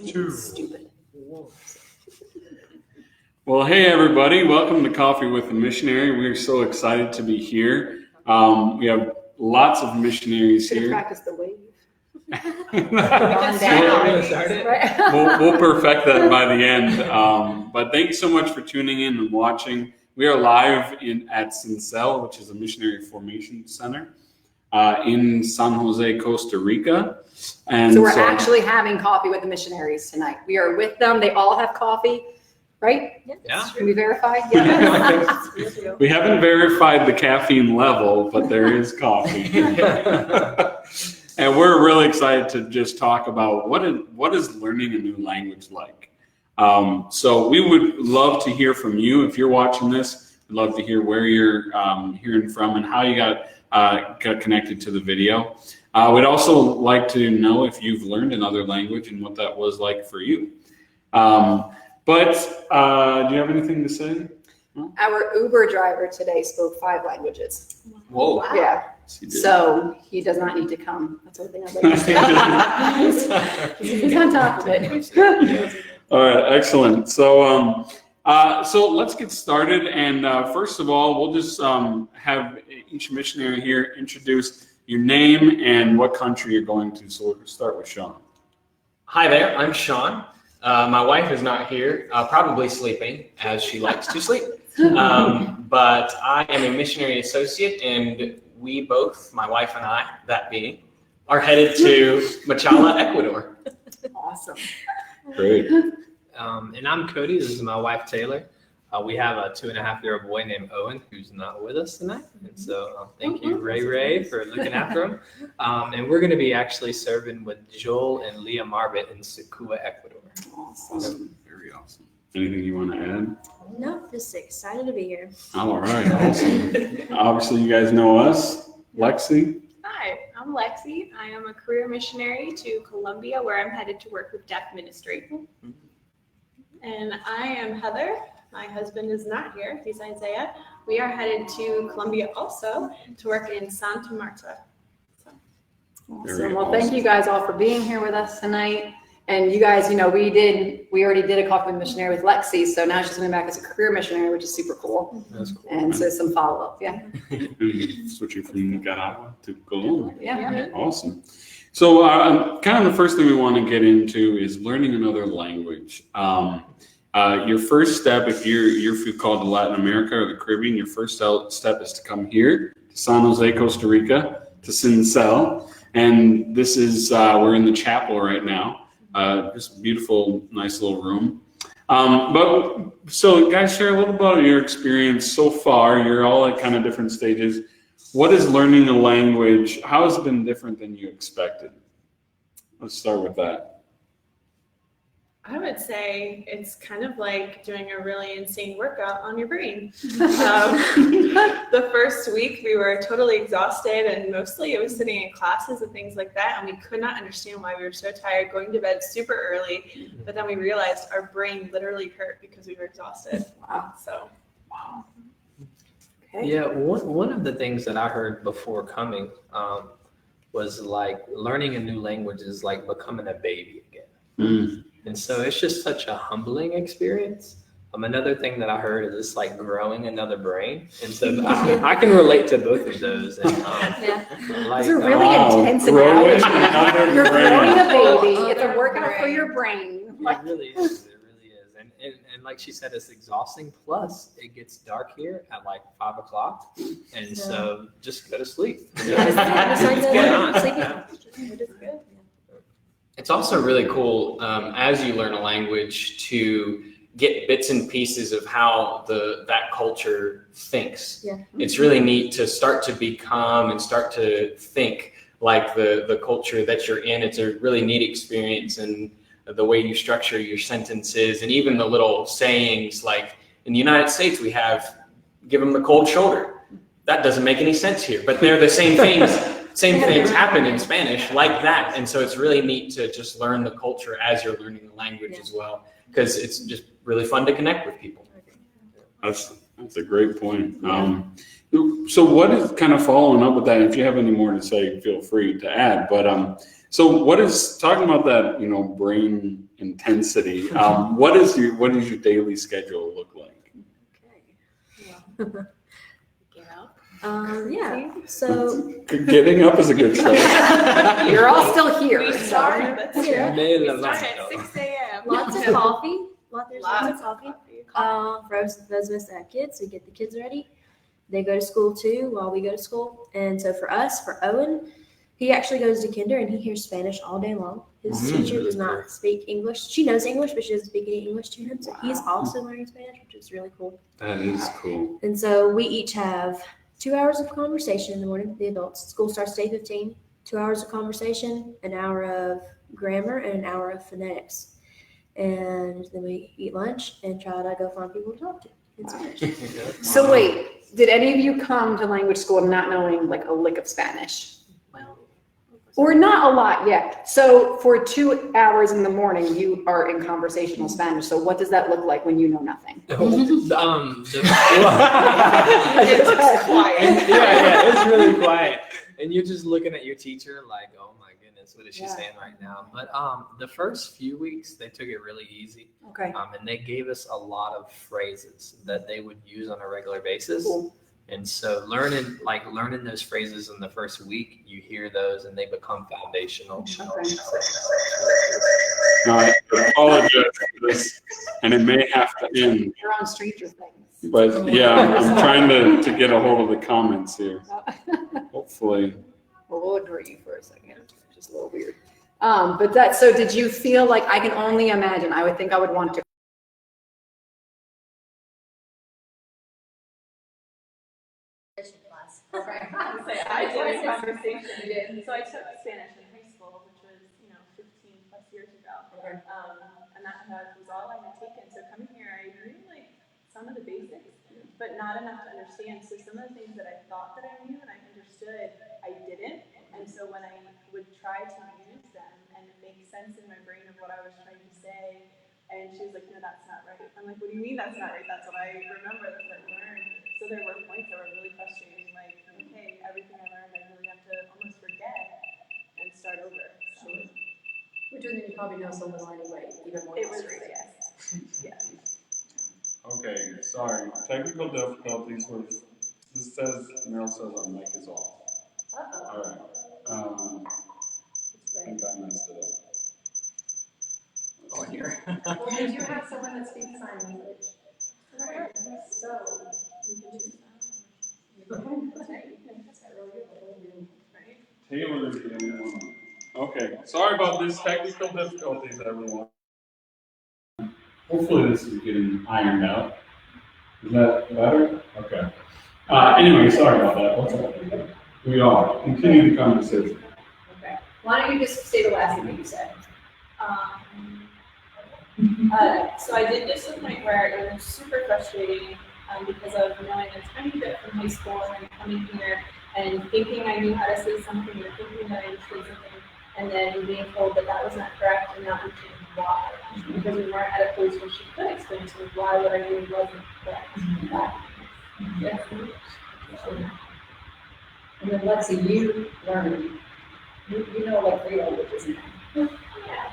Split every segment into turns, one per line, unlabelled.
2.
Stupid.
Well, hey everybody, welcome to Coffee with a Missionary. We're so excited to be here. We have lots of missionaries
Should have
here.
practiced the wave.
We'll perfect that by the end. But thank you so much for tuning in and watching. We are live at CINCEL, which is a Missionary Formation Center in San Jose, Costa Rica. And
so we're actually having coffee with the missionaries tonight. We are with them. They all have coffee, right?
Yeah.
Can we verify? Yeah.
We haven't verified the caffeine level, but there is coffee. And we're really excited to just talk about what is learning a new language like. So we would love to hear from you. If you're watching this, we'd love to hear where you're hearing from and how you got connected to the video. We'd also like to know if you've learned another language and what that was like for you. But do you have anything to say?
Our Uber driver today spoke 5 languages.
Whoa.
Wow. Yeah. So he does not need to come. That's one thing I'd like to say. He's on top of it.
All right, excellent. So so let's get started. And first of all, we'll just have each missionary here introduce your name and what country you're going to. So we'll start with Sean.
Hi there, I'm Sean. My wife is not here, probably sleeping, as she likes to sleep. But I am a missionary associate, and we both, my wife and I, that being, are headed to Machala, Ecuador.
Awesome.
Great.
And I'm Cody. This is my wife, Taylor. We have a 2.5-year-old boy named Owen who's not with us tonight. And so thank you, Ray, for looking after him. And we're going to be actually serving with Joel and Leah Marbet in Secua, Ecuador.
Awesome. Very awesome. Anything you want to add?
No, just excited to be here.
All right. Awesome. Obviously, you guys know us. Lexi.
Hi, I'm Lexi. I am a career missionary to Colombia, where I'm headed to work with deaf ministry. And I am Heather. My husband is not here. He's Isaiah. We are headed to Colombia also to work in Santa Marta.
Awesome. Well, thank you guys all for being here with us tonight. And you guys, we already did a coffee with missionary with Lexi, so now she's coming back as a career missionary, which is super cool.
That's cool.
And so some follow-up, yeah.
Switching from Nicaragua to Colombia.
Yeah.
Awesome. So kind of the first thing we want to get into is learning another language. Your first step, if you're called to Latin America or the Caribbean, your first step is to come here to San Jose, Costa Rica, to CINCEL. And this is, we're in the chapel right now. Just beautiful, nice little room. So guys, share a little about your experience so far. You're all at kind of different stages. What is learning a language? How has it been different than you expected? Let's start with that.
I would say it's kind of like doing a really insane workout on your brain. The first week we were totally exhausted, and mostly it was sitting in classes and things like that, and we could not understand why we were so tired, going to bed super early, but then we realized our brain literally hurt because we were exhausted.
Wow.
So,
Wow. Okay.
Yeah, one of the things that I heard before coming was like learning a new language is like becoming a baby again.
Mm.
And so it's just such a humbling experience. Another thing that I heard is it's like growing another brain. And so I can relate to both of those. And,
Those are really intense
Growing
analogies.
another
You're
brain.
growing a baby. It's a workout for your brain.
It really is. It really is. And like she said, it's exhausting. Plus, it gets dark here at like 5 o'clock. And so just go to sleep.
It's also really cool as you learn a language to get bits and pieces of how that culture thinks.
Yeah.
It's really neat to start to become and start to think like the culture that you're in. It's a really neat experience, and the way you structure your sentences and even the little sayings, like in the United States, we have give them the cold shoulder. That doesn't make any sense here, but they're the same things. Same things happen in Spanish like that. And so it's really neat to just learn the culture as you're learning the language as well, because it's just really fun to connect with people.
That's a great point. So what is kind of following up with that? If you have any more to say, feel free to add. But So what is, talking about that, brain intensity, what does your daily schedule look like?
Okay. Get up. Yeah. So
Getting up is a good start.
You're all still here.
We started, that's true.
Yeah.
Me
We
levanto.
started at 6 a.m.
lots of coffee. There's lots of coffee.
Coffee.
For those of us that have kids, we get the kids ready. They go to school too while we go to school. And so for Owen, he actually goes to kinder and he hears Spanish all day long. His teacher does not speak English. She knows English, but she doesn't speak any English to him. So he's also learning Spanish, which is really cool.
That is cool.
And so we each have 2 hours of conversation in the morning, the adults. School starts at 8:15, 2 hours of conversation, an hour of grammar, and an hour of phonetics. And then we eat lunch and try to go find people to talk to in Spanish.
So wait, did any of you come to language school not knowing like a lick of Spanish? Or not a lot yet. So for 2 hours in the morning, you are in conversational Spanish. So what does that look like when you know nothing?
It looks quiet.
Yeah, it's really quiet. And you're just looking at your teacher like, oh my goodness, what is she
Yeah.
saying right now? But the first few weeks, they took it really easy.
Okay.
And they gave us a lot of phrases that they would use on a regular basis.
Cool.
And so learning those phrases in the first week, you hear those and they become foundational.
Okay.
Now, I apologize for this, and it may have to end,
You're on Stranger Things.
but yeah, I'm trying to get a hold of the comments here. Hopefully.
Well, we'll agree for a second. It's just a little weird. But so did you feel like, I can only imagine, I would think I would want to.
Okay. I did a conversation. So I took Spanish in high school, which was 15 plus years ago. And that was all I had taken. So coming here, I knew like some of the basics, but not enough to understand. So some of the things that I thought that I knew and I understood, I didn't. And so when I would try to use them and it made sense in my brain of what I was trying to say, and she was like, no, that's not right. I'm like, what do you mean that's not right? That's what I remember, that's what I learned. So there were points that were really frustrating, like, okay, everything I learned, I really have to almost forget and start over. So
Which then you probably know so little anyway, even more
it was,
frustrating.
yes.
Okay, sorry. Technical difficulties. This says, Meryl says our mic is off.
Uh-oh.
All right. I think I messed it up.
Going here.
Well, we do have someone that speaks sign language. So we can do
Taylor is the only one. Okay, sorry about this technical difficulties, everyone. Hopefully this is getting ironed out. Is that better? Okay. Anyway, sorry about that. What's up? We are. Continue the conversation.
Okay. Why don't you just say the last thing that you said?
So I did this to the point where it was super frustrating because of knowing a tiny bit from high school and then coming here and thinking I knew how to say something or thinking that I understood something and then being told that that was not correct and not understanding why. Because we weren't at a place where she could explain to me why what I knew wasn't correct.
And then Lexi, you learn, you know like 3 languages now.
Yeah.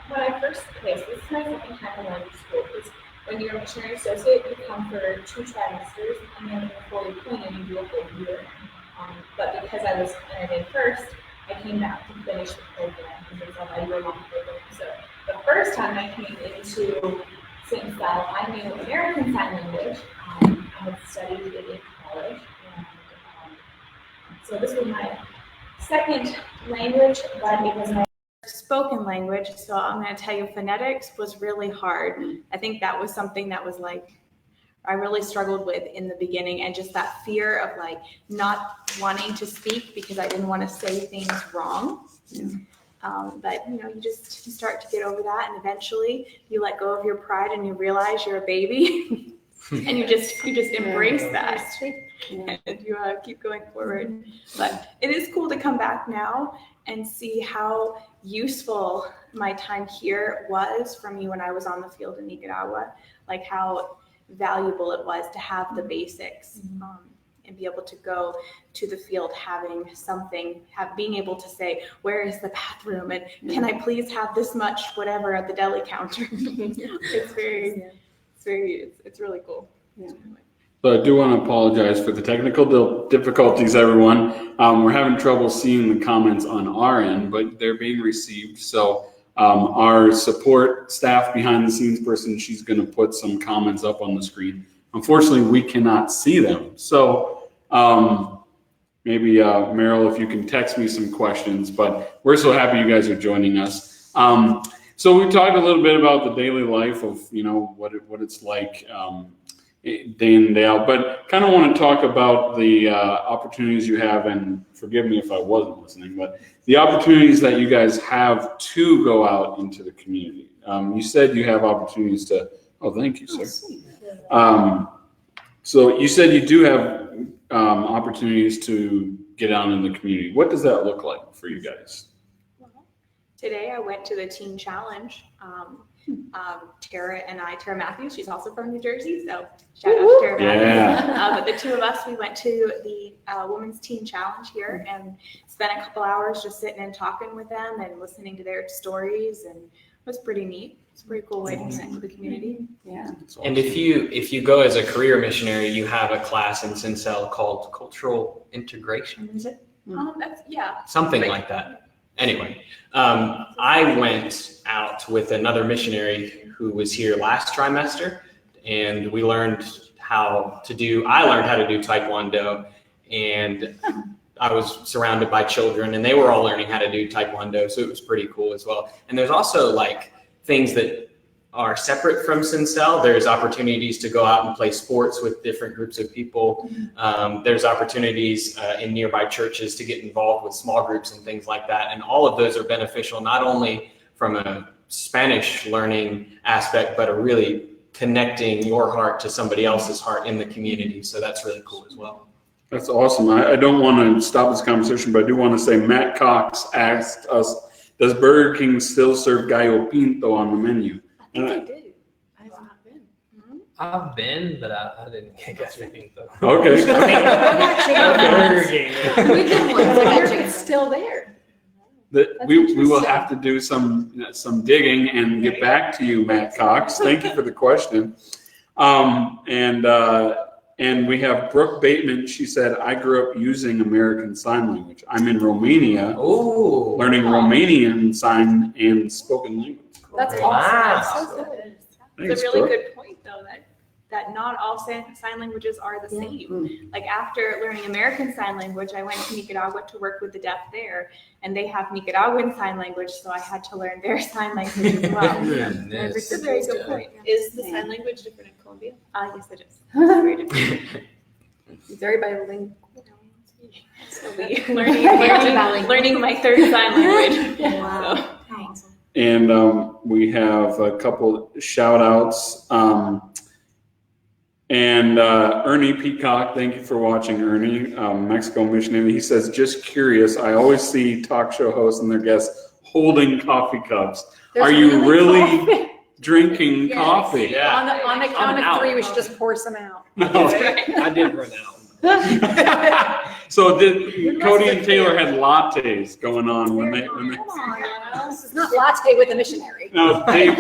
When I first, so this is my second time in language school, because when you're a missionary associate, you come for 2 trimesters, and then before you plan, you do a whole year. But because I was entered in first, I came back to finish the program, because it's a year-long program. So the first time I came into CINCEL, I knew American Sign Language. I had studied it in college, and so this was my second language, but it was my spoken language. So I'm going to tell you, phonetics was really hard. I think that was something that was like, I really struggled with in the beginning, and just that fear of like not wanting to speak because I didn't want to say things wrong. But you start to get over that, and eventually you let go of your pride and you realize you're a baby and you just embrace that. And you keep going forward. But it is cool to come back now and see how useful my time here was for me when I was on the field in Nicaragua, like how valuable it was to have the basics. and be able to go to the field having something, being able to say, where is the bathroom, and can I please have this much whatever at the deli counter? It's really cool.
Yeah.
So I do want to apologize for the technical difficulties, everyone. We're having trouble seeing the comments on our end, but they're being received. So our support staff behind the scenes person, she's going to put some comments up on the screen. Unfortunately, we cannot see them. So maybe Meryl, if you can text me some questions, but we're so happy you guys are joining us. So we talked a little bit about the daily life of, what it's like day in and day out, but kind of want to talk about the opportunities you have, and forgive me if I wasn't listening, but the opportunities that you guys have to go out into the community. You said you have opportunities to, thank you, sir. So you said you do have opportunities to get out in the community. What does that look like for you guys?
Today I went to the Teen Challenge. Tara Matthews, she's also from New Jersey, so shout out to Tara Matthews. But the two of us, we went to the Women's Teen Challenge here and spent a couple hours just sitting and talking with them and listening to their stories, and it was pretty neat. It's a pretty cool way to connect with the community.
Yeah.
And if you go as a career missionary, you have a class in CINCEL called Cultural Integration, is it? Something like that. Anyway, I went out with another missionary who was here last trimester, and we learned I learned how to do Taekwondo, and I was surrounded by children, and they were all learning how to do Taekwondo, so it was pretty cool as well. And there's also like things that are separate from CINCEL. There's opportunities to go out and play sports with different groups of people. There's opportunities in nearby churches to get involved with small groups and things like that. And all of those are beneficial, not only from a Spanish learning aspect, but a really connecting your heart to somebody else's heart in the community. So that's really cool as well.
That's awesome. I don't want to stop this conversation, but I do want to say Matt Cox asked us, does Burger King still serve gallo pinto on the menu?
I think they do. I have not been.
I've been, but I didn't get gallo pinto.
Okay.
Burger King.
We've been once. I wonder if it's still there.
We will have to do some digging and get back to you, Matt Cox. Thank you for the question. And we have Brooke Bateman. She said, I grew up using American Sign Language. I'm in Romania, learning Romanian sign and spoken language.
That's awesome.
Wow.
So good.
It's a really good point, though, that not all sign languages are the same. Like after learning American Sign Language, I went to Nicaragua to work with the deaf there, and they have Nicaraguan Sign Language, so I had to learn their sign language as well. It's a very good point. Is the sign language different in Colombia? Yes, it is. It's very different.
Very bilingual.
So learning my third sign language.
Wow.
So.
And we have a couple shout outs. And Ernie Peacock, thank you for watching, Ernie, Mexico missionary. He says, just curious, I always see talk show hosts and their guests holding coffee cups. Are you really drinking coffee?
Yeah.
On the count of three, we should just pour some out.
I did run out.
So Cody and Taylor had lattes going on when they
Come on, this is not latte with a missionary.
No, Dave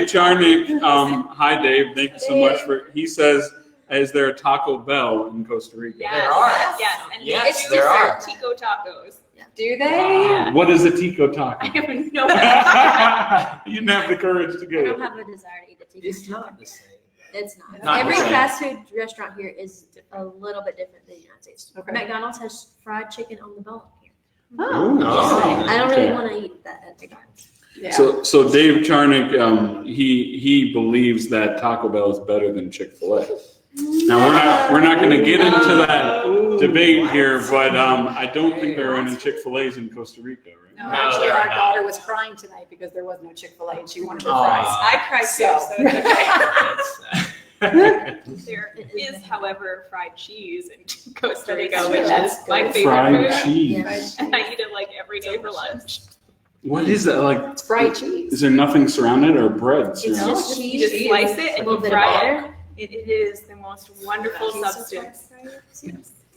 Charnick. Hi, Dave. Thank you so much for. He says, "Is there a Taco Bell in Costa Rica?"
Yes,
There are.
Yes, and
Yes, there are.
Tico tacos.
Do they?
What is a Tico Taco?
I have no idea.
You didn't have the courage to
I
get
don't
it.
have a desire to eat the tikka.
It's not the same.
It's not.
Not
Every
the same.
fast food restaurant here is a little bit different than the United States.
Okay.
McDonald's has fried chicken on the bone here.
Oh.
Oh.
I don't really
Okay.
want to eat that at McDonald's.
Yeah.
So Dave Charnick, he believes that Taco Bell is better than Chick-fil-A. Now we're not going to get into that debate here, but I don't think there are any Chick-fil-A's in Costa Rica, right?
No,
No,
actually,
they're
our
not.
daughter was crying tonight because there was no Chick-fil-A and she wanted her
Aw.
fries.
I cried too, so it's okay. There is, however, fried cheese in Costa Rica, which is my favorite
Fried
food.
cheese.
And I eat it like every day for lunch.
What is that like?
It's fried cheese.
Is there nothing surrounded or bread?
It's
surrounded?
just
You
cheese.
just slice it
a
and
little
you
bit of
fry
butter.
it. It is the most wonderful substance.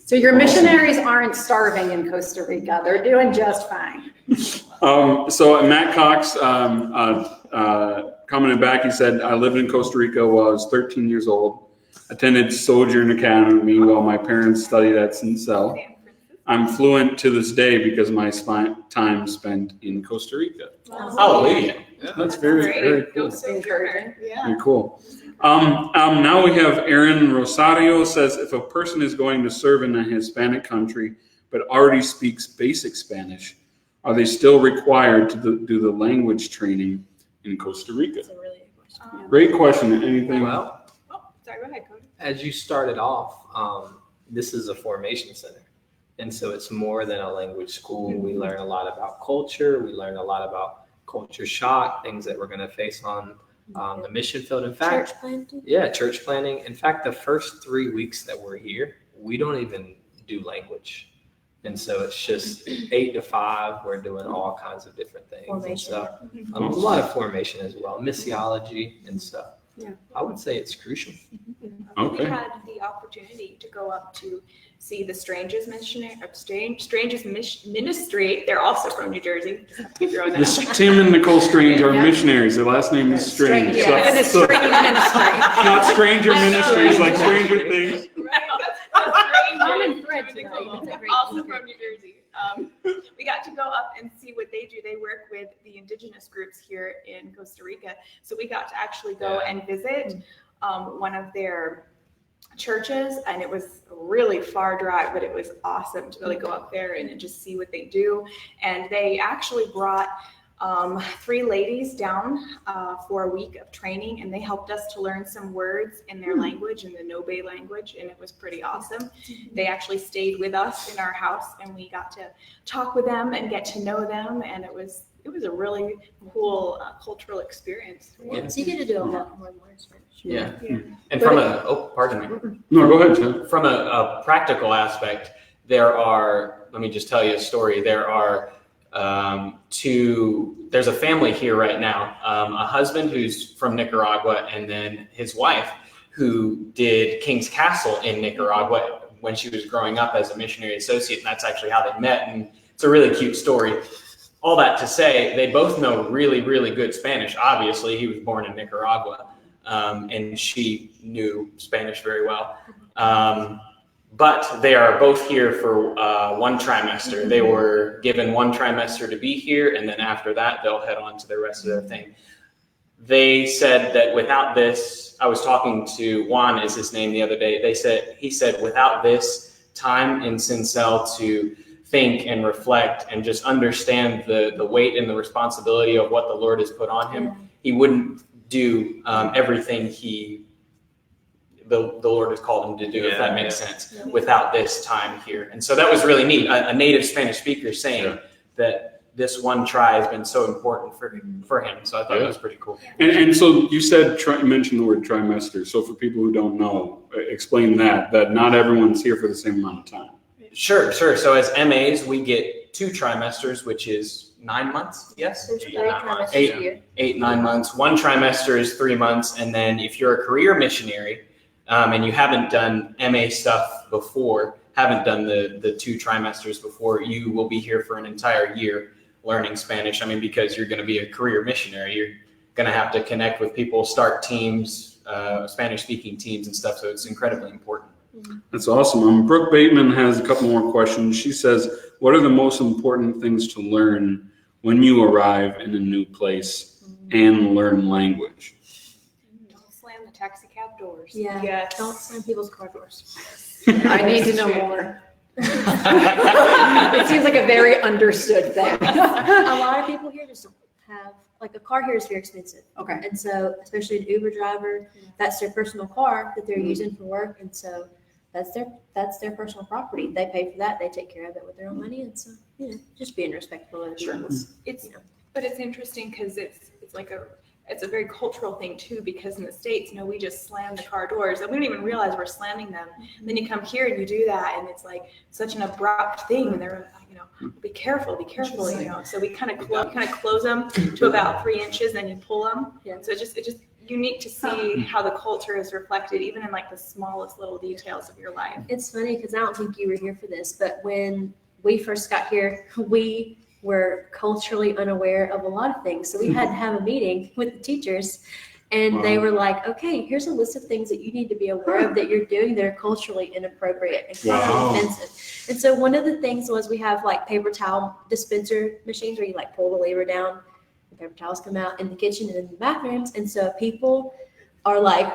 So your missionaries aren't starving in Costa Rica. They're doing just fine.
So Matt Cox, commented back, he said, I lived in Costa Rica while I was 13 years old, attended Sojourn Academy while my parents studied at CINCEL. I'm fluent to this day because of my time spent in Costa Rica.
Hallelujah.
Yeah, that's very, very cool.
Sojourner. Yeah.
Very cool. Now we have Aaron Rosario says, if a person is going to serve in a Hispanic country but already speaks basic Spanish, are they still required to do the language training in Costa Rica?
That's a really good question.
Great question. Anything?
Well,
Sorry, go ahead, Cody.
as you started off, this is a formation center. And so it's more than a language school. We learn a lot about culture. We learn a lot about culture shock, things that we're going to face on the mission field. In fact,
Church planting.
yeah, church planning. In fact, the first 3 weeks that we're here, we don't even do language. And so it's just 8 to 5. We're doing all kinds of different things.
Formation.
And so a lot of formation as well, missiology and stuff.
Yeah.
I would say it's crucial.
Okay.
We had the opportunity to go up to see the Strangers Ministry. They're also from New Jersey. Just have to keep throwing that out there.
Tim and Nicole Strange are
Yeah.
missionaries. Their last name is Strange.
Yeah,
So-
and it's
so-
Strange Ministry.
not Stranger Ministries like Stranger Things.
Right, that's
Common thread
pretty
tonight.
cool.
That's a great
Also
secret.
from New Jersey. We got to go up and see what they do. They work with the indigenous groups here in Costa Rica. So we got to actually go and visit one of their churches, and it was a really far drive, but it was awesome to really go up there and just see what they do. And they actually brought 3 ladies down for a week of training, and they helped us to learn some words in their language, in the Nobe language, and it was pretty awesome. They actually stayed with us in our house, and we got to talk with them and get to know them, and it was a really cool cultural experience.
Yeah. So you get to do a lot more than learn Spanish.
Yeah.
Yeah.
And from pardon me.
No, go ahead, Tim.
From a practical aspect, let me just tell you a story. There are there's a family here right now, a husband who's from Nicaragua, and then his wife who did King's Castle in Nicaragua when she was growing up as a missionary associate. And that's actually how they met. And it's a really cute story. All that to say, they both know really, really good Spanish. Obviously, he was born in Nicaragua, and she knew Spanish very well. But they are both here for 1 trimester. They were given 1 trimester to be here, and then after that, they'll head on to the rest of their thing. They said that without this, I was talking to Juan, is his name, the other day. He said without this time in CINCEL to think and reflect and just understand the weight and the responsibility of what the Lord has put on him, he wouldn't do everything the Lord has called him to do, if that makes sense, without this time here. And so that was really neat. A native Spanish speaker saying that this 1 try has been so important for him. So I thought that was pretty cool.
And so you said, mentioned the word trimester. So for people who don't know, explain that not everyone's here for the same amount of time.
Sure. So as MAs, we get 2 trimesters, which is 9 months. Yes.
There's
8,
3 trimesters a year.
9 months. 1 trimester is 3 months. And then if you're a career missionary, and you haven't done MA stuff before, haven't done the 2 trimesters before, you will be here for an entire year learning Spanish. I mean, because you're going to be a career missionary, you're going to have to connect with people, start teams, Spanish-speaking teams and stuff. So it's incredibly important.
That's awesome. Brooke Bateman has a couple more questions. She says, what are the most important things to learn when you arrive in a new place and learn language?
Don't slam the taxi cab doors.
Yeah.
Yes.
Don't slam people's car doors.
I need to know more. It seems like a very understood thing.
A lot of people here just don't have, like, a car here is very expensive.
Okay.
And so, especially an Uber driver, that's their personal car that they're using for work. And so that's their personal property. They pay for that. They take care of it with their own money. And so, just being respectful of
Sure.
people's.
But it's interesting because it's like it's a very cultural thing too, because in the States, we just slam the car doors and we don't even realize we're slamming them. And then you come here and you do that, and it's like such an abrupt thing, and they're be careful, So we kind of close them to about 3 inches, then you pull them.
Yeah.
So it just unique to see how the culture is reflected even in like the smallest little details of your life.
It's funny because I don't think you were here for this, but when we first got here, we were culturally unaware of a lot of things. So we had to have a meeting with the teachers, and they were like, okay, here's a list of things that you need to be aware of that you're doing that are culturally inappropriate and culturally offensive. And so one of the things was we have like paper towel dispenser machines where you like pull the lever down, the paper towels come out in the kitchen and in the bathrooms. And so people are like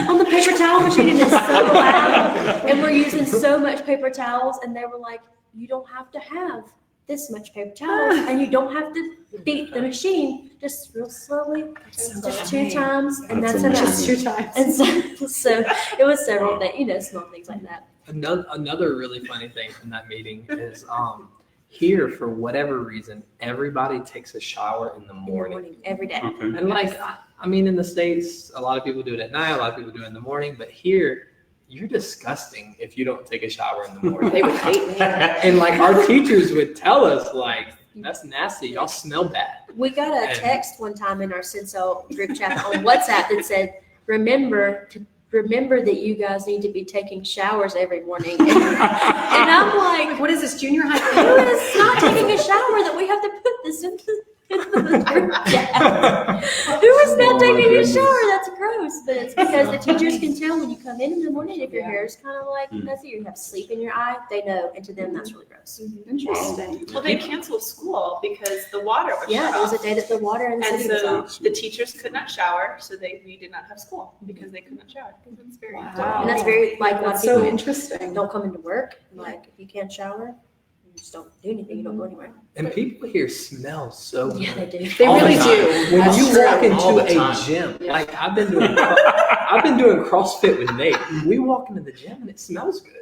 on the paper towel machine, and it's so loud, and we're using so much paper towels, and they were like, you don't have to have this much paper towels, and you don't have to beat the machine, just real slowly, just 2 times, and that's enough.
Just 2 times.
And so it was several things, small things like that.
Another really funny thing from that meeting is here, for whatever reason, everybody takes a shower in the morning.
Every day.
Okay.
And like, I mean, in the States, a lot of people do it at night, a lot of people do it in the morning, but here, you're disgusting if you don't take a shower in the morning.
They would hate me.
And like our teachers would tell us, like, that's nasty, y'all smell bad.
We got a text one time in our CINCEL group chat on WhatsApp that said, remember that you guys need to be taking showers every morning. And I'm like,
What is this, junior high?
who is not taking a shower that we have to put this in the group chat? Who is not taking a shower? That's gross. But it's because the teachers can tell when you come in the morning if your hair is kind of like messy, you have sleep in your eye, they know, and to them that's really gross.
Interesting.
Well, they canceled school because the water was
Yeah,
shut
it was a
off.
day that the water in the
And
city was
so
off.
the teachers could not shower, so we did not have school because they could not shower. That's very
Wow.
And that's very, like, a lot of
That's so
people
interesting.
don't come into work. Like, if you can't shower, you just don't do anything. You don't go anywhere.
And people here smell so good.
Yeah, they do.
They
All the
really
time.
do.
When
That's
you
true.
walk
All
into
the
a
time.
gym, like I've been doing CrossFit with Nate. We walk into the gym and it smells good.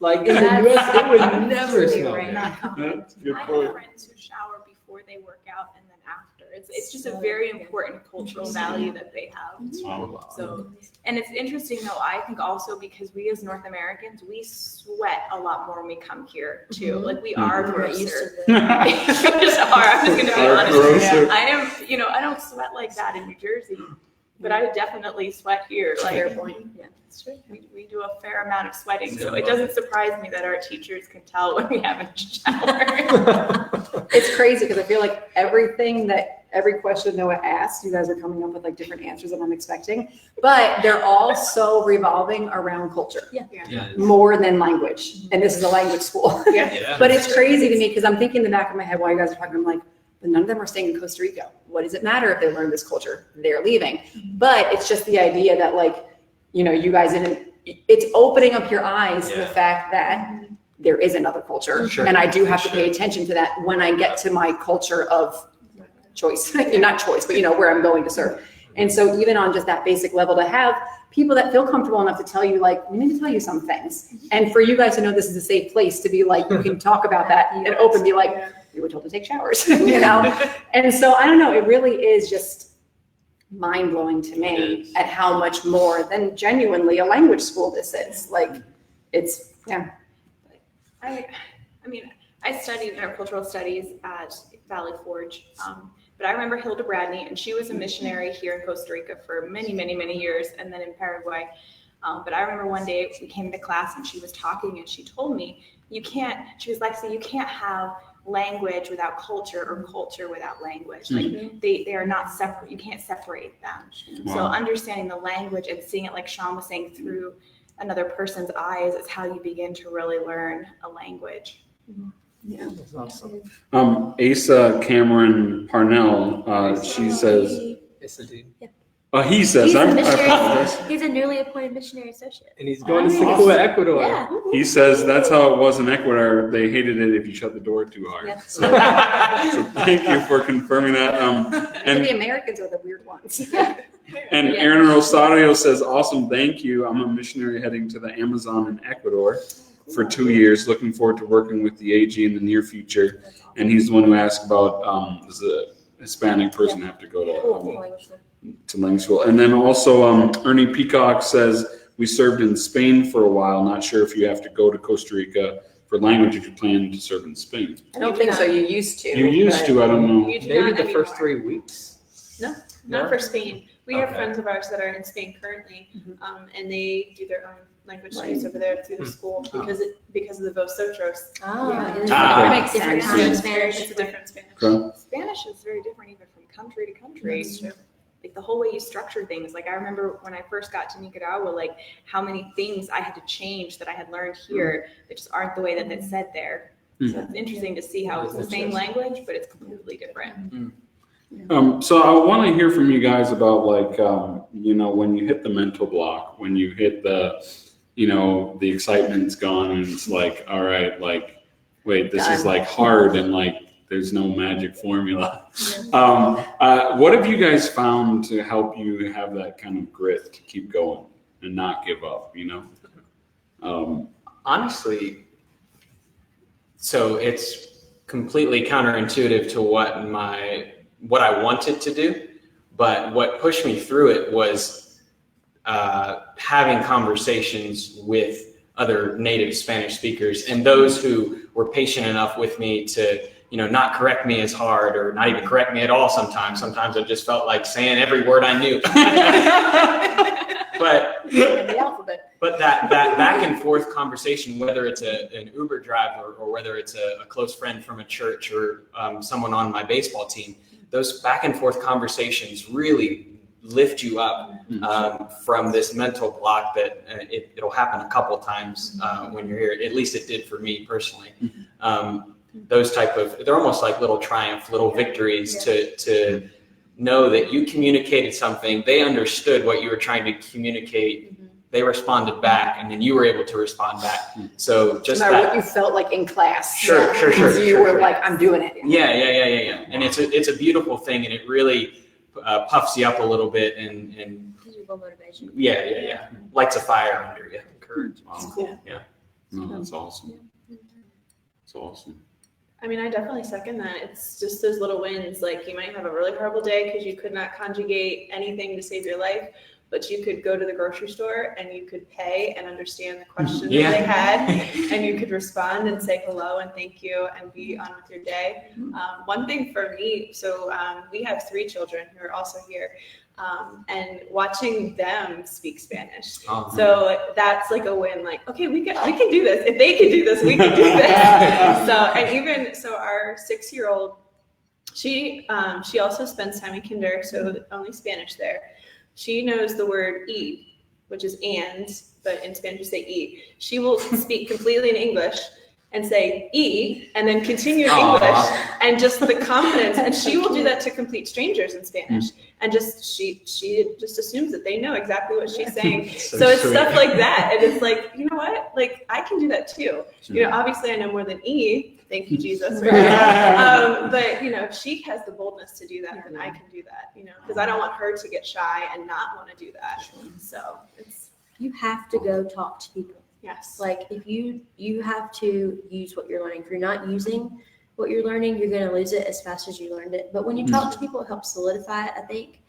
Like in the US, it would never smell
Right.
good.
not common.
That's a good
I have
point.
friends who shower before they work out and then after. It's just a very important cultural value that they have.
Wow.
So, and it's interesting though, I think also because we as North Americans, we sweat a lot more when we come here too. Like we are
We're not used
grosser.
to the.
We just are. I'm just gonna be
Are
honest.
grosser.
I am, I don't sweat like that in New Jersey, but I definitely sweat here. Like,
Fair point.
yeah, it's true. We do a fair amount of sweating, so it doesn't surprise me that our teachers can tell when we haven't showered.
It's crazy because I feel like every question Noah asks, you guys are coming up with like different answers that I'm expecting, but they're all so revolving around culture
Yeah.
more than language. And this is a language school.
Yeah.
But it's crazy to me because I'm thinking in the back of my head while you guys are talking, I'm like, but none of them are staying in Costa Rica. What does it matter if they learn this culture? They're leaving. But it's just the idea that like, you guys it's opening up your eyes to the fact that there is another culture.
Sure.
And I do have to pay attention to that when I get to my culture of choice, not choice, but where I'm going to serve. And so even on just that basic level, to have people that feel comfortable enough to tell you, like, we need to tell you some things. And for you guys to know this is a safe place to be like, you can talk about that and open, be like, you were told to take showers, And so I don't know, it really is just mind blowing to me at how much more than genuinely a language school this is. Like it's,
I mean, I studied intercultural studies at Valley Forge, but I remember Hilda Bradney, and she was a missionary here in Costa Rica for many, many, many years, and then in Paraguay. But I remember one day we came to class and she was talking, and she told me, she was like, so you can't have language without culture or culture without language. Like they are not separate. You can't separate them. So understanding the language and seeing it, like Sean was saying, through another person's eyes is how you begin to really learn a language.
yeah.
That's awesome.
Asa Cameron Parnell, she says,
It's a dude.
he says,
He's a
I
missionary.
apologize.
He's a newly appointed missionary associate.
And he's going to school in Ecuador.
Yeah.
He says that's how it was in Ecuador. They hated it if you shut the door too hard.
Yeah.
So thank you for confirming that.
And the Americans are the weird ones.
And Aaron Rosario says, awesome, thank you. I'm a missionary heading to the Amazon in Ecuador for 2 years. Looking forward to working with the AG in the near future. And he's the one who asked about, does a Hispanic person have to go to language school? And then also Ernie Peacock says, we served in Spain for a while. Not sure if you have to go to Costa Rica for language if you plan to serve in Spain.
I don't think so. You used to.
You used to, I don't know.
You do
Maybe
not
the first
anymore.
3 weeks.
Not for Spain. We have
Okay.
friends of ours that are in Spain currently, and they do their own language studies over there through the school because of the vosotros.
Oh,
Yeah.
it is
That
different.
makes
Different
sense.
kind of
It's
Spanish.
a different Spanish.
Okay.
Spanish is very different even from country to country.
That's true.
Like the whole way you structure things. Like I remember when I first got to Nicaragua, like how many things I had to change that I had learned here that just aren't the way that it's said there. So it's interesting to see how it's the same language, but it's completely different.
So I want to hear from you guys about like, when you hit the mental block, when you hit the, the excitement's gone and it's like, all right, like, wait, this is like hard and like, there's no magic formula. What have you guys found to help you have that kind of grit to keep going and not give up,
Honestly, so it's completely counterintuitive to what I wanted to do, but what pushed me through it was having conversations with other native Spanish speakers and those who were patient enough with me to, not correct me as hard or not even correct me at all sometimes. Sometimes I just felt like saying every word I knew.
The alphabet.
But that back and forth conversation, whether it's an Uber driver or whether it's a close friend from a church or someone on my baseball team, those back and forth conversations really lift you up from this mental block that it'll happen a couple times when you're here. At least it did for me personally. Those they're almost like little triumph, little victories to know that you communicated something. They understood what you were trying to communicate. They responded back, and then you were able to respond back. So just
No matter what you felt like in class.
Sure.
You were like, I'm doing it.
Yeah. And it's a beautiful thing, and it really puffs you up a little bit, and
Gives you more motivation.
yeah, lights a fire under you. Encourage.
Wow. No, that's awesome. It's awesome.
I mean, I definitely second that. It's just those little wins. Like you might have a really horrible day because you could not conjugate anything to save your life, but you could go to the grocery store and you could pay and understand the question that they had, and you could respond and say hello and thank you and be on with your day. One thing for me, so we have 3 children who are also here, and watching them speak Spanish. So that's like a win. Like, okay, we can do this. If they can do this, we can do this. So our 6-year-old, she also spends time in kinder, so only Spanish there. She knows the word "y," which is "and," but in Spanish you say "y." She will speak completely in English and say "y," and then continue in English, and just the confidence. And she will do that to complete strangers in Spanish, and she just assumes that they know exactly what she's saying. So it's stuff like that, and it's like, you know what? Like I can do that too. Obviously I know more than "y." Thank you, Jesus. Right? But if she has the boldness to do that, then I can do that. Because I don't want her to get shy and not want to do that. So
You have to go talk to people.
yes.
Like if you have to use what you're learning. If you're not using what you're learning, you're going to lose it as fast as you learned it. But when you talk to people, it helps solidify it, I think.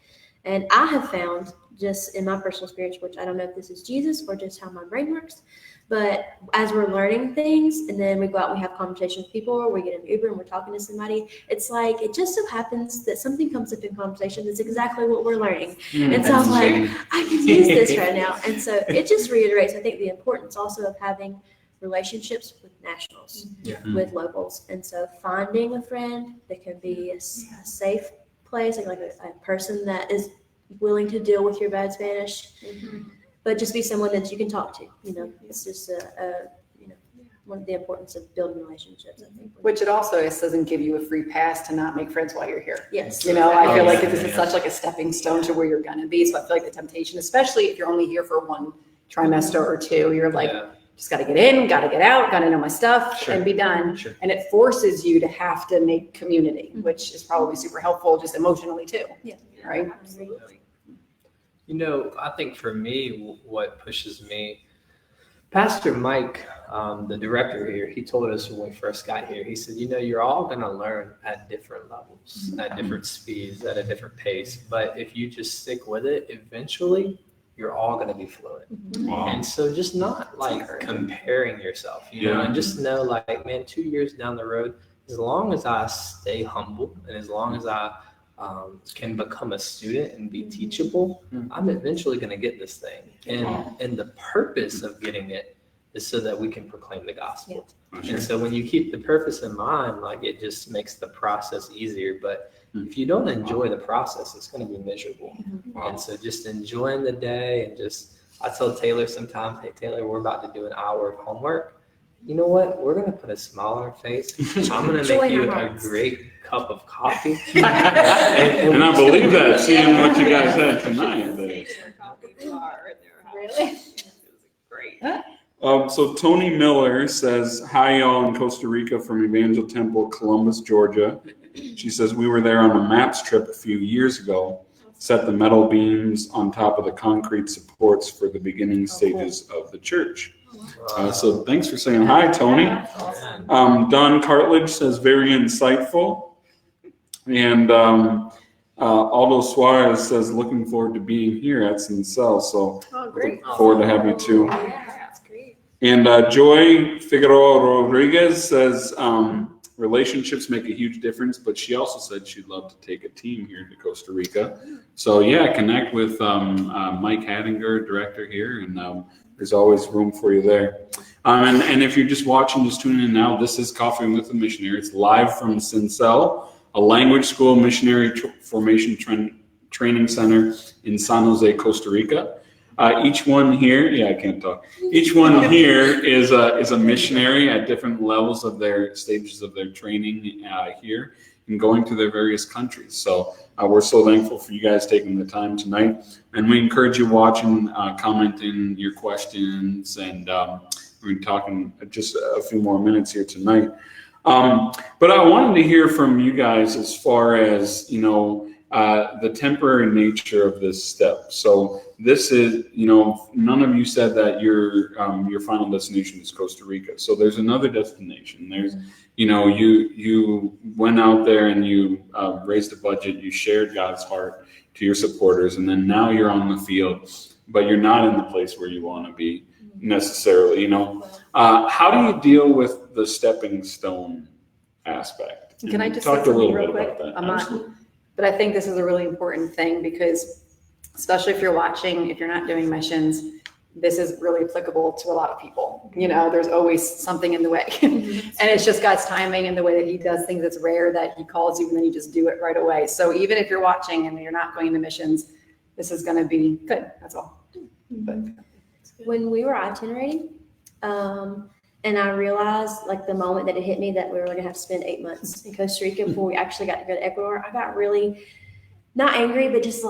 And I have found, just in my personal experience, which I don't know if this is Jesus or just how my brain works, but as we're learning things and then we go out and we have conversations with people, or we get an Uber and we're talking to somebody, it's like it just so happens that something comes up in conversation that's exactly what we're learning. And so I'm like, I can use this right now. And so it just reiterates, I think, the importance also of having relationships with nationals, with locals. And so finding a friend that can be a safe place, like a person that is willing to deal with your bad Spanish, but just be someone that you can talk to. It's just one of the importance of building relationships, I think.
Which it also doesn't give you a free pass to not make friends while you're here.
Yes.
I feel like this is such like a stepping stone to where you're gonna be. So I feel like the temptation, especially if you're only here for 1 trimester or 2, you're like, just got to get in, got to get out, got to know my stuff and be done. And it forces you to have to make community, which is probably super helpful just emotionally too.
Yeah.
Right.
Absolutely.
I think for me, what pushes me, Pastor Mike, the director here, he told us when we first got here, he said, you're all going to learn at different levels, at different speeds, at a different pace. But if you just stick with it, eventually you're all going to be fluent.
Wow.
And so just not like comparing yourself, and just know like, man, 2 years down the road, as long as I stay humble and as long as I can become a student and be teachable, I'm eventually going to get this thing. And the purpose of getting it is so that we can proclaim the gospel. And so when you keep the purpose in mind, like it just makes the process easier. But if you don't enjoy the process, it's going to be miserable. And so just enjoying the day and I tell Taylor sometimes, hey, Taylor, we're about to do an hour of homework. You know what? We're going to put a smile on our face. I'm going to make you a great cup of coffee. and
I believe that, seeing what you guys had tonight.
Really?
Great.
So Tony Miller says, hi, y'all in Costa Rica from Evangel Temple, Columbus, Georgia. She says, we were there on a MAPS trip a few years ago, set the metal beams on top of the concrete supports for the beginning stages of the church. So thanks for saying hi, Tony. Don Cartledge says, very insightful. And Aldo Suarez says, looking forward to being here at CINCEL. So
Great.
looking forward to have you too.
That's great.
And Joy Figueroa Rodriguez says, relationships make a huge difference, but she also said she'd love to take a team here to Costa Rica. So yeah, connect with Mike Hattinger, director here, and there's always room for you there. And if you're just watching, just tuning in now, this is Coffee with the Missionary. It's live from CINCEL, a language school missionary formation training center in San Jose, Costa Rica. Each one here, I can't talk. Each one here is a missionary at different levels of their stages of their training here and going to their various countries. So we're so thankful for you guys taking the time tonight. And we encourage you watching, commenting your questions, and we're talking just a few more minutes here tonight. But I wanted to hear from you guys as far as, the temporary nature of this step. So this is, none of you said that your final destination is Costa Rica. So there's another destination. There's, you went out there and you raised a budget, you shared God's heart to your supporters, and then now you're on the field, but you're not in the place where you want to be necessarily, How do you deal with the stepping stone aspect?
Can I just
talk
say
a little
something real
bit
quick?
about that?
But I think this is a really important thing because, especially if you're watching, if you're not doing missions, this is really applicable to a lot of people. There's always something in the way. And it's just God's timing and the way that he does things. It's rare that he calls you and then you just do it right away. So even if you're watching and you're not going to missions, this is going to be good. That's all. But
When we were itinerating, and I realized, the moment that it hit me that we were going to have to spend 8 months in Costa Rica before we actually got to go to Ecuador, I got really, not angry, but just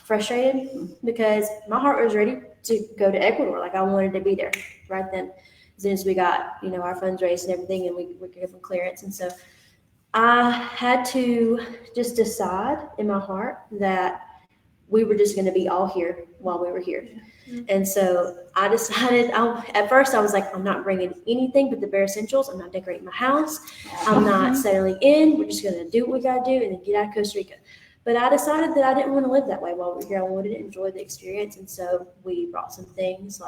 frustrated because my heart was ready to go to Ecuador. I wanted to be there right then. As soon as we got, our funds raised and everything, and we could give them clearance. And so I had to just decide in my heart that we were just going to be all here while we were here. And so I decided, at first I was like, I'm not bringing anything but the bare essentials. I'm not decorating my house. I'm not settling in. We're just going to do what we got to do and then get out of Costa Rica. But I decided that I didn't want to live that way while we were here. I wanted to enjoy the experience. And so we brought some things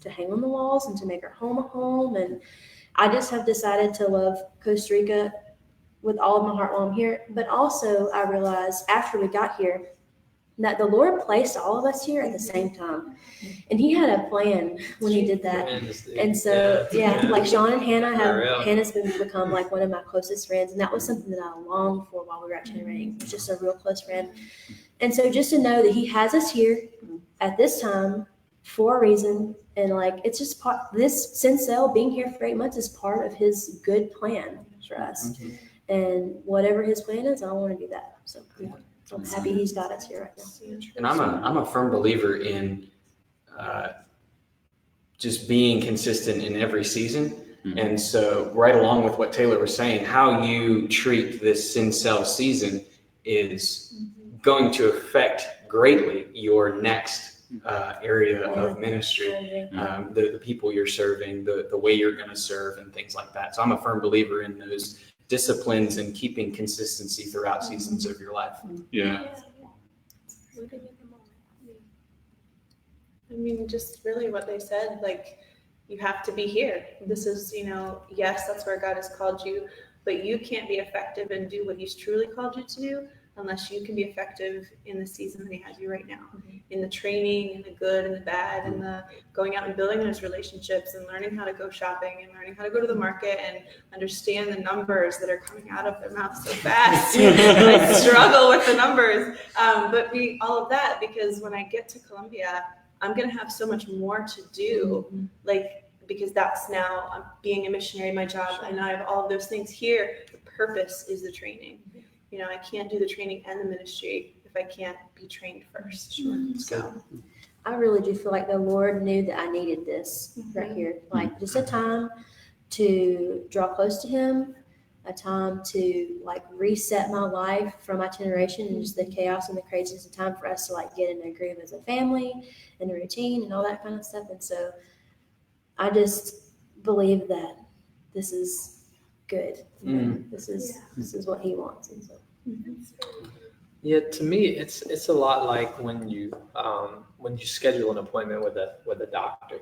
to hang on the walls and to make our home a home. And I just have decided to love Costa Rica with all of my heart while I'm here. But also I realized after we got here that the Lord placed all of us here at the same time. And he had a plan when he did that. And so, Sean and Hannah's become one of my closest friends. And that was something that I longed for while we were itinerating. Just a real close friend. And so just to know that he has us here at this time for a reason. And it's just this CINCEL being here for 8 months is part of his good plan for us. And whatever his plan is, I want to do that. So I'm happy he's got us here right now.
And I'm a firm believer in just being consistent in every season. And so right along with what Taylor was saying, how you treat this CINCEL season is going to affect greatly your next area of ministry, the people you're serving, the way you're going to serve and things like that. So I'm a firm believer in those disciplines and keeping consistency throughout seasons of your life.
Just really what they said, you have to be here. This is, yes, that's where God has called you, but you can't be effective and do what he's truly called you to do unless you can be effective in the season that he has you right now, in the training, in the good and the bad, and the going out and building those relationships and learning how to go shopping and learning how to go to the market and understand the numbers that are coming out of their mouth so fast. I struggle with the numbers, but all of that, because when I get to Columbia, I'm going to have so much more to do, because that's now being a missionary, my job, and I have all of those things here. The purpose is the training. I can't do the training and the ministry if I can't be trained first. So
I really do feel like the Lord knew that I needed this right here. Like just a time to draw close to Him, a time to reset my life from my generation and just the chaos and the craziness, a time for us to get in a groove as a family and a routine and all that kind of stuff. And so I just believe that this is good. This is what He wants. And so.
Yeah, to me, it's a lot like when you schedule an appointment with a doctor,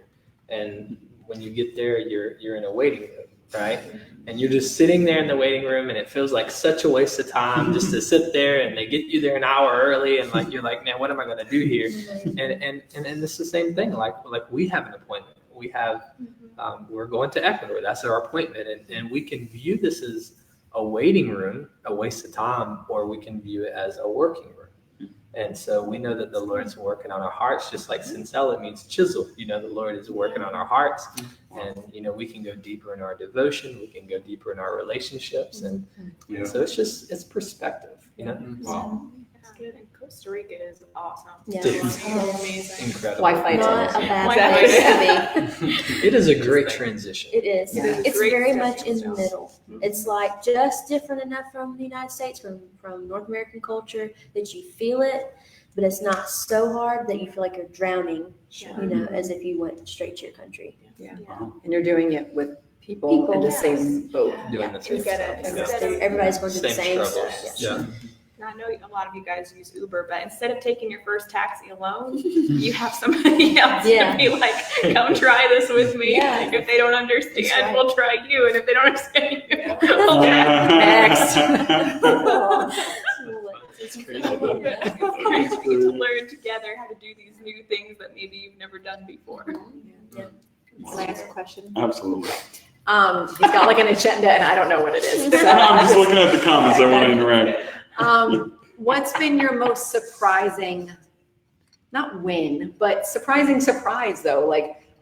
and when you get there, you're in a waiting room, right? And you're just sitting there in the waiting room, and it feels like such a waste of time just to sit there, and they get you there an hour early, and you're like, man, what am I going to do here? And it's the same thing. Like we have an appointment. We have we're going to Ecuador. That's our appointment, and we can view this as a waiting room, a waste of time, or we can view it as a working room. And so we know that the Lord's working on our hearts, just like CINCEL, it means chisel. The Lord is working on our hearts, and we can go deeper in our devotion, we can go deeper in our relationships, and so it's perspective.
Wow. That's good. And Costa Rica is awesome.
Yeah.
It's so amazing.
Incredible.
Wi-Fi
Not a
too.
bad place to be.
It is a great transition.
It is.
Yeah.
It's
Great
very much in the
stepping
middle. It's just different enough from the United States, from North American culture, that you feel it, but it's not so hard that you feel like you're drowning, as if you went straight to your country.
Yeah. And you're doing it with people in the same boat.
Doing the same
You get
stuff.
it.
Everybody's going through the same
struggles.
stuff.
Yeah.
I know a lot of you guys use Uber, but instead of taking your first taxi alone, you have somebody else to be like, come try this with me.
Yeah.
If they don't understand,
right.
we'll try you. And if they don't understand you,
Next.
It's crazy.
it's great to learn together how to do these new things that maybe you've never done before.
Can I ask a question?
Absolutely.
He's got an agenda and I don't know what it is. So.
I'm just looking at the comments. I want to interact.
What's been your most surprising, not win, but surprising surprise though?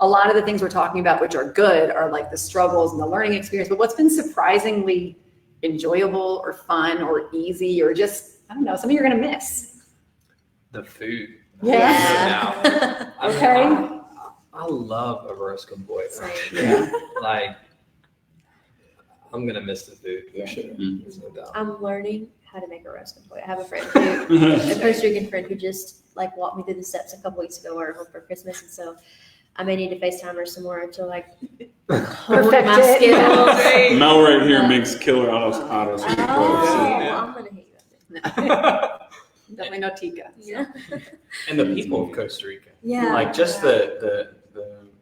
A lot of the things we're talking about, which are good, are the struggles and the learning experience, but what's been surprisingly enjoyable or fun or easy or just, I don't know, something you're going to miss?
The food.
Yeah. Okay.
I love a roast con pollo.
Yeah.
I'm gonna miss the food.
Yeah.
For sure. There's no doubt.
I'm learning how to make a roast con pollo. I have a friend a Costa Rican friend who just walked me through the steps a couple weeks ago. We're home for Christmas, and so I may need to FaceTime her some more to
Perfect
my
it.
skills.
Mel right here makes killer auto sweet
Oh,
potatoes.
I'm gonna hit you up there.
Definitely no Tika.
Yeah.
And the people of Costa Rica,
Yeah.
just the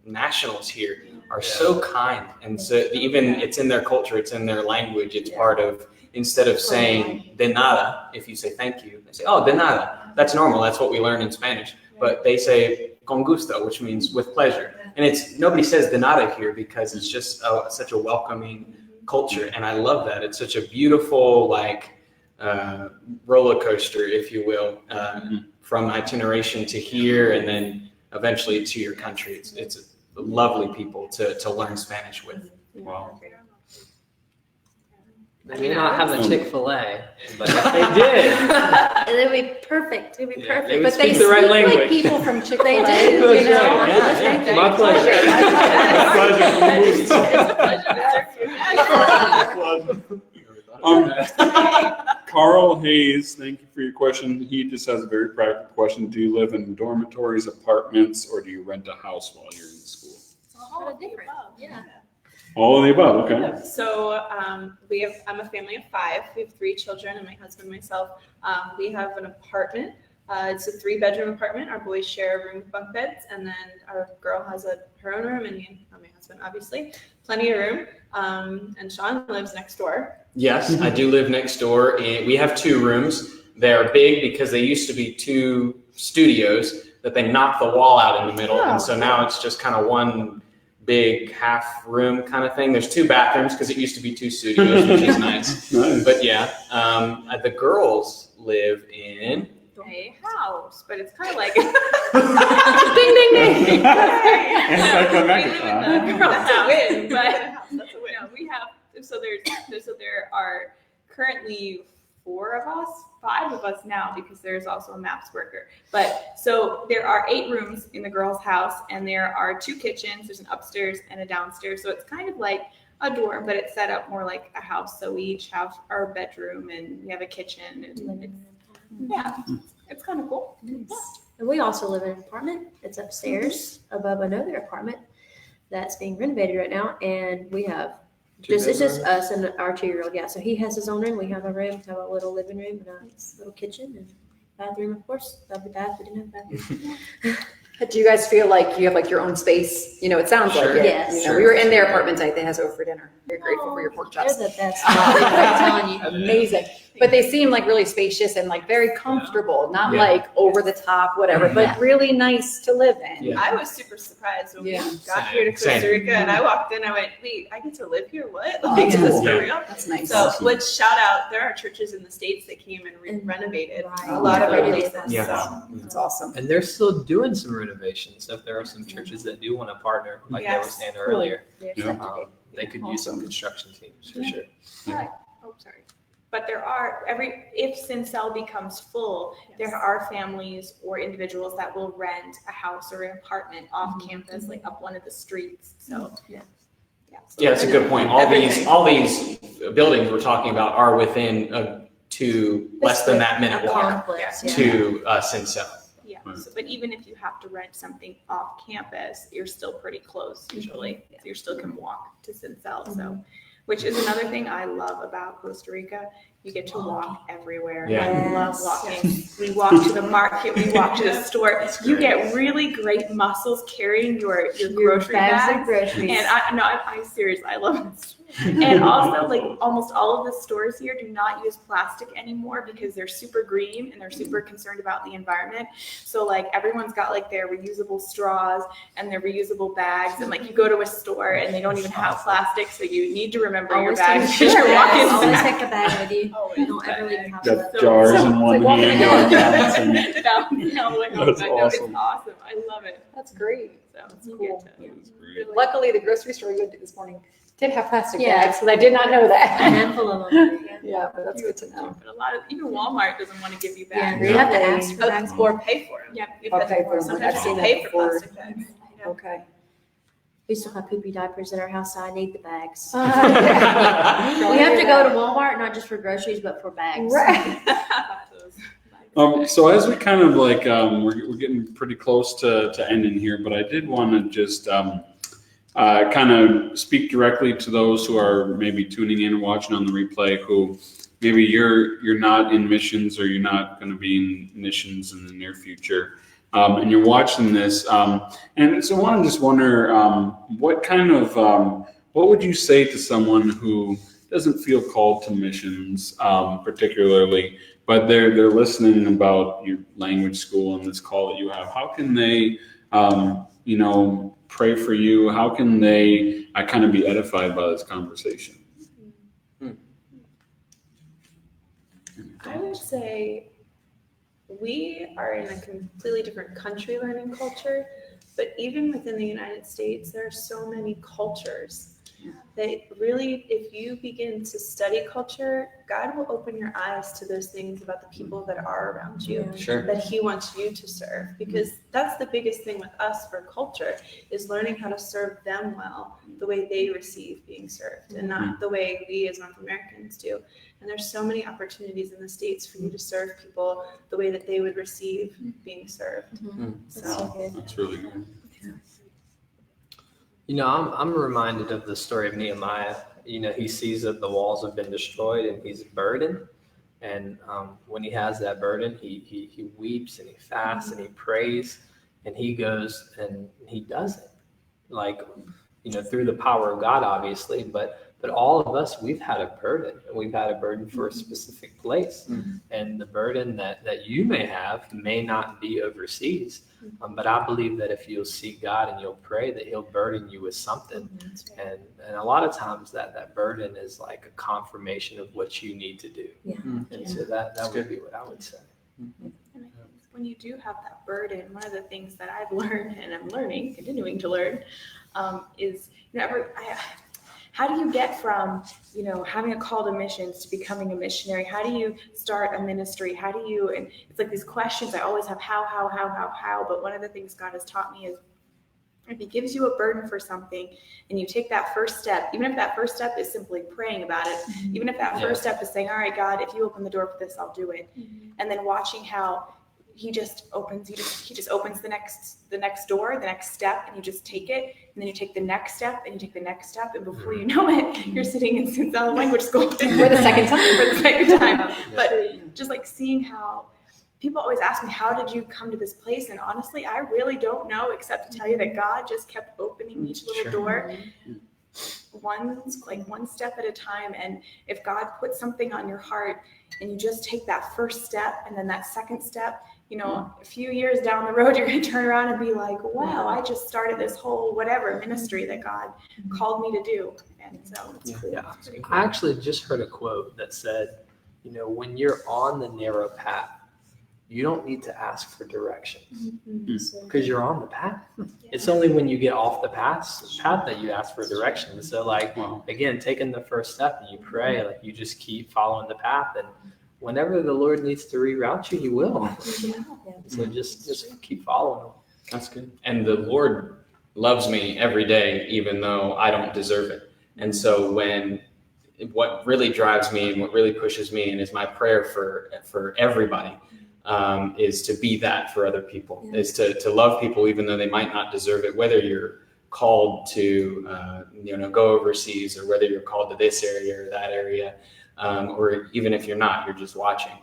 nationals here are so kind, and so even it's in their culture, it's in their language, it's part of, instead of saying de nada, if you say thank you, they say, oh, de nada. That's normal, that's what we learn in Spanish. But they say con gusto, which means with pleasure. And nobody says de nada here because it's just such a welcoming culture, and I love that. It's such a beautiful roller coaster, if you will, from itineration to here and then eventually to your country. It's lovely people to learn Spanish with.
Wow.
They may not have a Chick-fil-A, but if they did,
It'd be perfect. It'd be
Yeah,
perfect.
they would
But they
speak the right
speak like
language.
people from Chick-fil-A,
They do,
you know?
Yeah, my pleasure.
Carl Hayes, thank you for your question. He just has a very practical question. Do you live in dormitories, apartments, or do you rent a house while you're in school?
All of the above.
Yeah.
All of the above, okay.
So I'm a family of 5. We have 3 children and my husband and myself. We have an apartment. It's a 3-bedroom apartment. Our boys share a room with bunk beds, and then our girl has her own room, and me and my husband, obviously, plenty of room. And Sean lives next door.
Yes, I do live next door, and we have 2 rooms, They're big because they used to be 2 studios that they knocked the wall out in the middle.
Oh.
And so now it's just kind of one big half room kind of thing. There's 2 bathrooms because it used to be 2 studios, which is nice.
Nice.
But yeah, the girls live in
A house, but it's kind of like
Ding, ding, ding.
Anticlimactic.
We live in the girls' house, but no, we have. So there are currently 4 of us, 5 of us now, because there's also a maps worker. But so there are 8 rooms in the girls' house, and there are 2 kitchens. There's an upstairs and a downstairs. So it's kind of like a dorm, but it's set up more like a house. So we each have our bedroom, and we have a kitchen, and it's kind of cool.
Nice. And we also live in an apartment. It's upstairs above another apartment that's being renovated right now, and we have it's just us and our 2-year-old. Yeah, so he has his own room. We have a room, we have a little living room, and a little kitchen and bathroom, of course. That'd be bad if we didn't have a bathroom.
Do you guys feel like you have like your own space? You know, it sounds
Sure.
like it.
Yes.
You know, we were in their apartment tonight. They had us over for dinner. Very grateful for your pork chops.
They're the best. I'm telling you.
Amazing. But they seem like really spacious and like very comfortable, not like over the top, whatever, but really nice to live in.
Yeah.
I was super surprised when we got
Same.
here to Costa
Same.
Rica, and I walked in. I went, "Wait, I get to live here? What?
Oh,
Like, is this
yeah.
for real?"
That's nice.
So let's shout out. There are churches in the States that came and renovated
Right.
a lot of our
Yeah.
places.
Yeah.
So.
That's awesome.
And they're still doing some renovations. So if there are some churches that do want to partner, like they were
Yes.
saying earlier,
Yeah.
they could use some construction teams for sure.
Oh, sorry. But there are if CINCEL becomes full, there are families or individuals that will rent a house or an apartment off campus, like up one of the streets. So
Yeah.
So
Yeah, that's a good point.
everything.
All these buildings we're talking about are within less than that minute walk
Complex, yeah.
to CINCEL.
Yeah. So, but even if you have to rent something off campus, you're still pretty close usually. So you still can walk to CINCEL. So, which is another thing I love about Costa Rica. You get to walk everywhere.
Yeah.
I love walking. We walk to the market. We walk to the store. You get really great muscles carrying your grocery bags.
of groceries.
And I'm serious. I love this. And also, like almost all of the stores here do not use plastic anymore because they're super green and they're super concerned about the environment. So like everyone's got like their reusable straws and their reusable bags. And like you go to a store and they don't even have plastic, so you need to remember your bag because you're walking.
Always
back.
take a bag with you.
Always.
Don't ever leave the house
Got
without
jars
So-
in one
walking
hand.
down-
bags and-
down the way home.
That's
I know,
awesome.
It's awesome. I love it.
That's great.
So it's
Cool.
good to
That's great.
Luckily, the grocery store we went to this morning did have plastic
Yeah.
bags, because I did not know
a
that.
handful of them.
Yeah, but that's good to know.
But a lot of even Walmart doesn't want to give you
Yeah,
bags.
you have to ask for
Oh,
bags.
or pay for them. Yeah, you have to
Okay, for them.
sometimes
I've
you
seen that
pay for
before.
plastic bags. Yeah.
Okay.
We still have poopy diapers in our house, so I need the bags.
Yeah.
We have to go to Walmart, not just for groceries, but for bags.
Right.
So as we kind of like, we're getting pretty close to ending here, but I did want to just kind of speak directly to those who are maybe tuning in and watching on the replay, who maybe you're not in missions or you're not going to be in missions in the near future, and you're watching this. And so I just wonder, what kind of, what would you say to someone who doesn't feel called to missions, particularly, but they're listening about your language school and this call that you have? How can they, pray for you? How can they kind of be edified by this conversation?
I would say we are in a completely different country learning culture, but even within the United States, there are so many cultures that really, if you begin to study culture, God will open your eyes to those things about the people that are around you.
Sure.
That he wants you to serve, because that's the biggest thing with us for culture is learning how to serve them well, the way they receive being served and not the way we as North Americans do. And there's so many opportunities in the States for you to serve people the way that they would receive being served. So
That's really good.
I'm reminded of the story of Nehemiah. He sees that the walls have been destroyed and he's burdened. And when he has that burden, he weeps and he fasts and he prays and he goes and he does it. Through the power of God, obviously, but But all of us, we've had a burden, and we've had a burden for a specific place. And the burden that you may have may not be overseas. But I believe that if you'll seek God and you'll pray, that he'll burden you with something. And a lot of times that burden is like a confirmation of what you need to do.
Yeah.
And so that would be what I would say.
And I think when you do have that burden, one of the things that I've learned and I'm learning, continuing to learn, is how do you get from, having a call to missions to becoming a missionary? How do you start a ministry? How do you, and it's like these questions I always have, how, but one of the things God has taught me is if he gives you a burden for something and you take that first step, even if that first step is simply praying about it, even if that first step is saying, all right, God, if you open the door for this, I'll do it. And then watching how he just opens the next door, the next step, and you just take it, and then you take the next step, and you take the next step, and before you know it, you're sitting in CINCEL language school
For the second time.
But just like seeing how people always ask me, how did you come to this place? And honestly, I really don't know, except to tell you that God just kept opening each little door, one step at a time. And if God puts something on your heart and you just take that first step and then that second step, a few years down the road, you're going to turn around and be like, wow, I just started this whole whatever ministry that God called me to do. And so it's cool.
Yeah.
It's pretty cool.
I actually just heard a quote that said, when you're on the narrow path, you don't need to ask for direction because you're on the path. It's only when you get off the path that you ask for direction. So again, taking the first step and you pray, you just keep following the path, and whenever the Lord needs to reroute you, he will. So just keep following him.
That's good.
And the Lord loves me every day, even though I don't deserve it. And so what really drives me and what really pushes me and is my prayer for everybody is to be that for other people, is to love people even though they might not deserve it, whether you're called to go overseas or whether you're called to this area or that area, or even if you're not, you're just watching.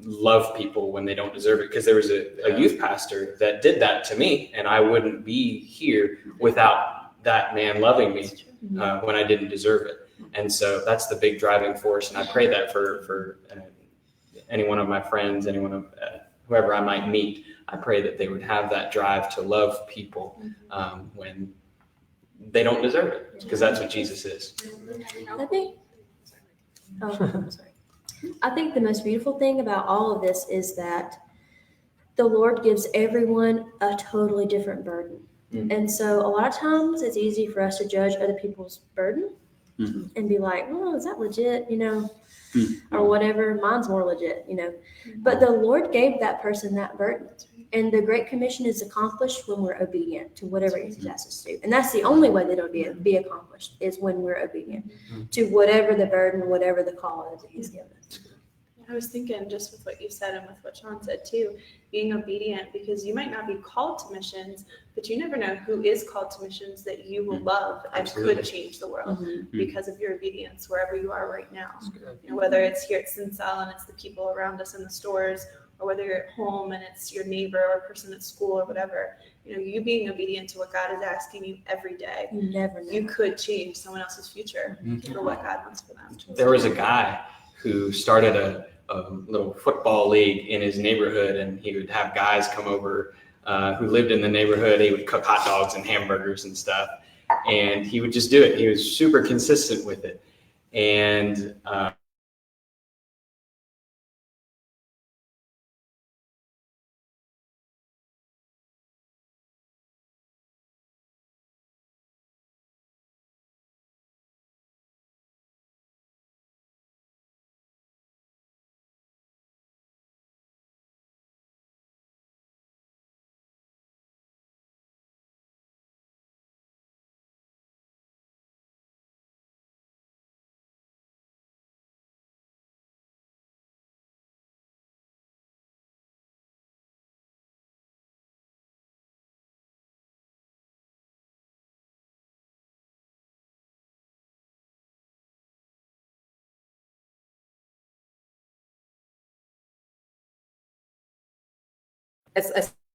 Love people when they don't deserve it, because there was a youth pastor that did that to me, and I wouldn't be here without that man loving me when I didn't deserve it. And so that's the big driving force, and I pray that for any one of my friends, anyone of whoever I might meet. I pray that they would have that drive to love people when they don't deserve it, because that's what Jesus is.
I think the most beautiful thing about all of this is that the Lord gives everyone a totally different burden. And so a lot of times it's easy for us to judge other people's burden and be like, well, is that legit, or whatever, mine's more legit, But the Lord gave that person that burden. And the Great Commission is accomplished when we're obedient to whatever He's asked us to do. And that's the only way that it'll be accomplished, is when we're obedient to whatever the burden, whatever the call is that He's given us.
I was thinking, just with what you said and with what Sean said too, being obedient, because you might not be called to missions, but you never know who is called to missions that you will love and could change the world because of your obedience wherever you are right now. Whether it's here at CINCEL and it's the people around us in the stores, or whether you're at home and it's your neighbor or person at school or whatever, you being obedient to what God is asking you every day,
You never know.
you could change someone else's future for what God wants for them.
There was a guy who started a little football league in his neighborhood, and he would have guys come over who lived in the neighborhood. He would cook hot dogs and hamburgers and stuff, and he would just do it. He was super consistent with it. And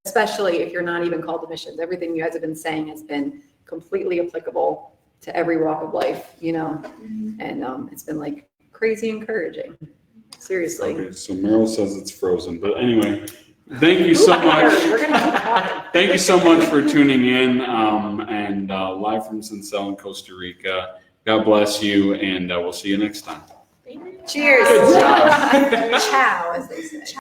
Especially if you're not even called to missions. Everything you guys have been saying has been completely applicable to every walk of life, you know, and it's been like crazy encouraging. Seriously.
Okay, so Meryl says it's frozen, but anyway, thank you so much.
We're gonna keep talking.
Thank you so much for tuning in and live from CINCEL in Costa Rica. God bless you, and we'll see you next time.
Cheers.
Good job.
Ciao, as they say.